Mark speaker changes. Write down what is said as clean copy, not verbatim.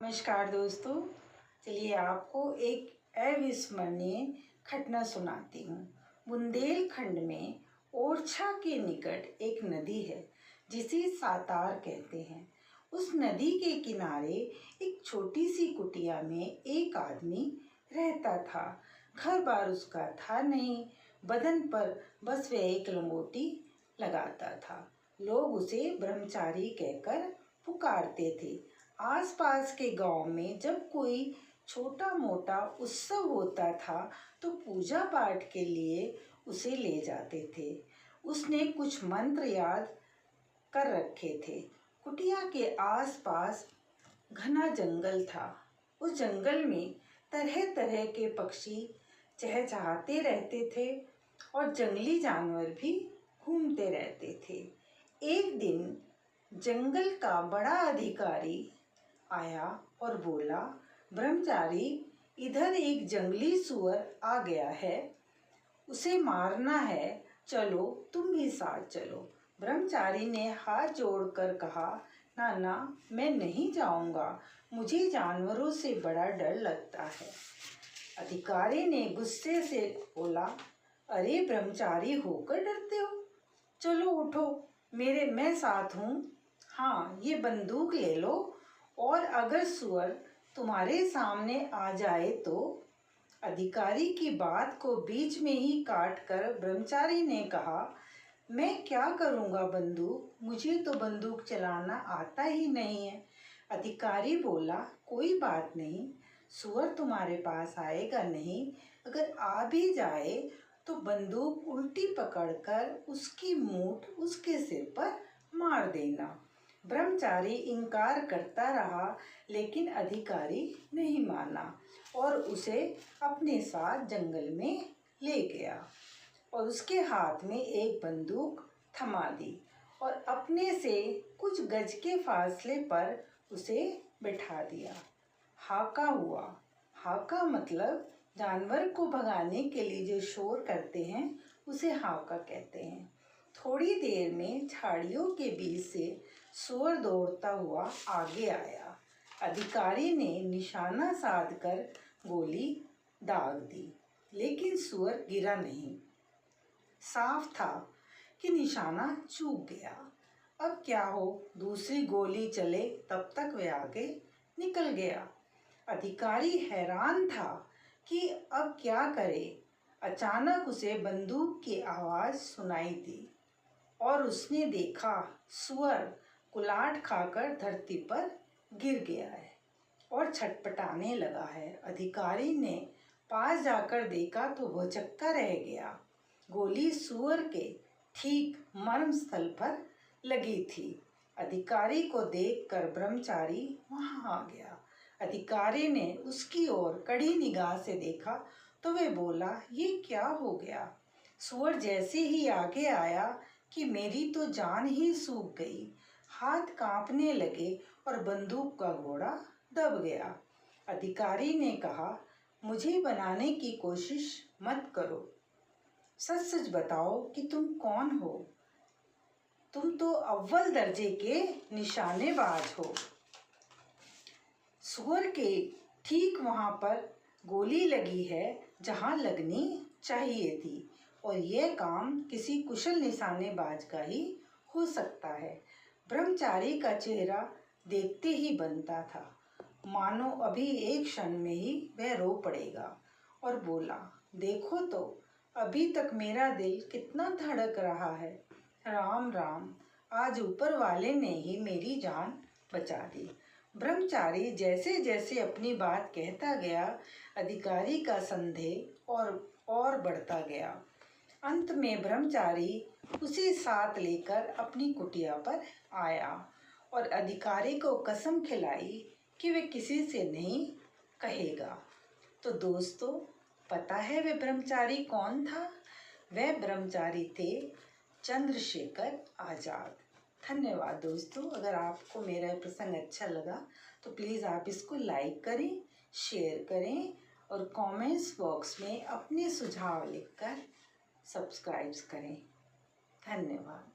Speaker 1: नमस्कार दोस्तों, चलिए आपको एक अविस्मरणीय घटना सुनाती हूँ। बुंदेलखंड में ओरछा के निकट एक नदी है जिसे सातार कहते हैं। उस नदी के किनारे एक छोटी सी कुटिया में एक आदमी रहता था। घर बार उसका था नहीं, बदन पर बस वह एक लंगोटी लगाता था। लोग उसे ब्रह्मचारी कहकर पुकारते थे। आसपास के गांव में जब कोई छोटा मोटा उत्सव होता था तो पूजा पाठ के लिए उसे ले जाते थे। उसने कुछ मंत्र याद कर रखे थे। कुटिया के आसपास घना जंगल था। उस जंगल में तरह तरह के पक्षी चहचहाते रहते थे और जंगली जानवर भी घूमते रहते थे। एक दिन जंगल का बड़ा अधिकारी आया और बोला, ब्रह्मचारी, इधर एक जंगली सुअर आ गया है, उसे मारना है, चलो तुम भी साथ चलो। ब्रह्मचारी ने हाथ जोड़कर कहा, ना ना, मैं नहीं जाऊंगा, मुझे जानवरों से बड़ा डर लगता है। अधिकारी ने गुस्से से बोला, अरे ब्रह्मचारी होकर डरते हो, चलो उठो, मैं साथ हूँ। हाँ, ये बंदूक ले लो और अगर सुअर तुम्हारे सामने आ जाए तो। अधिकारी की बात को बीच में ही काट कर ब्रह्मचारी ने कहा, मैं क्या करूँगा बंदूक, मुझे तो बंदूक चलाना आता ही नहीं है। अधिकारी बोला, कोई बात नहीं, सुअर तुम्हारे पास आएगा नहीं, अगर आ भी जाए तो बंदूक उल्टी पकड़कर उसकी मूठ उसके सिर पर मार देना। ब्रह्मचारी इनकार करता रहा, लेकिन अधिकारी नहीं माना और उसे अपने साथ जंगल में ले गया और उसके हाथ में एक बंदूक थमा दी और अपने से कुछ गज के फासले पर उसे बिठा दिया। हाका हुआ। हाका मतलब जानवर को भगाने के लिए जो शोर करते हैं उसे हाका कहते हैं। थोड़ी देर में झाड़ियों के बीच से सुअर दौड़ता हुआ आगे आया। अधिकारी ने निशाना साधकर गोली दाग दी, लेकिन सुअर गिरा नहीं। साफ था कि निशाना चूक गया। अब क्या हो, दूसरी गोली चले तब तक वह आगे निकल गया। अधिकारी हैरान था कि अब क्या करे। अचानक उसे बंदूक की आवाज़ सुनाई दी और उसने देखा सुअर कुलाट खाकर धरती पर गिर गया है और छटपटाने लगा है। अधिकारी ने पास जाकर देखा तो वह चक्का रह गया। गोली सुअर के ठीक मर्म स्थल पर लगी थी। अधिकारी को देखकर ब्रह्मचारी वहां आ गया। अधिकारी ने उसकी ओर कड़ी निगाह से देखा तो वह बोला, ये क्या हो गया। सुअर जैसे ही आगे आया कि मेरी तो जान ही सूख गई। हाथ कांपने लगे और बंदूक का घोड़ा दब गया। अधिकारी ने कहा, मुझे बनाने की कोशिश मत करो, सच सच बताओ कि तुम कौन हो। तुम तो अव्वल दर्जे के निशानेबाज हो। सुअर के ठीक वहां पर गोली लगी है जहां लगनी चाहिए थी और यह काम किसी कुशल निशानेबाज का ही हो सकता है। ब्रह्मचारी का चेहरा देखते ही बनता था, मानो अभी एक क्षण में ही वह रो पड़ेगा और बोला, देखो तो अभी तक मेरा दिल कितना धड़क रहा है। राम राम, आज ऊपर वाले ने ही मेरी जान बचा दी। ब्रह्मचारी जैसे जैसे अपनी बात कहता गया, अधिकारी का संदेह और बढ़ता गया। अंत में ब्रह्मचारी उसे साथ लेकर अपनी कुटिया पर आया और अधिकारी को कसम खिलाई कि वे किसी से नहीं कहेगा। तो दोस्तों, पता है वे ब्रह्मचारी कौन था? वह ब्रह्मचारी थे चंद्रशेखर आज़ाद। धन्यवाद दोस्तों। अगर आपको मेरा प्रसंग अच्छा लगा तो प्लीज़ आप इसको लाइक करें, शेयर करें और कमेंट्स बॉक्स में अपने सुझाव लिखकर सब्सक्राइब करें। धन्यवाद।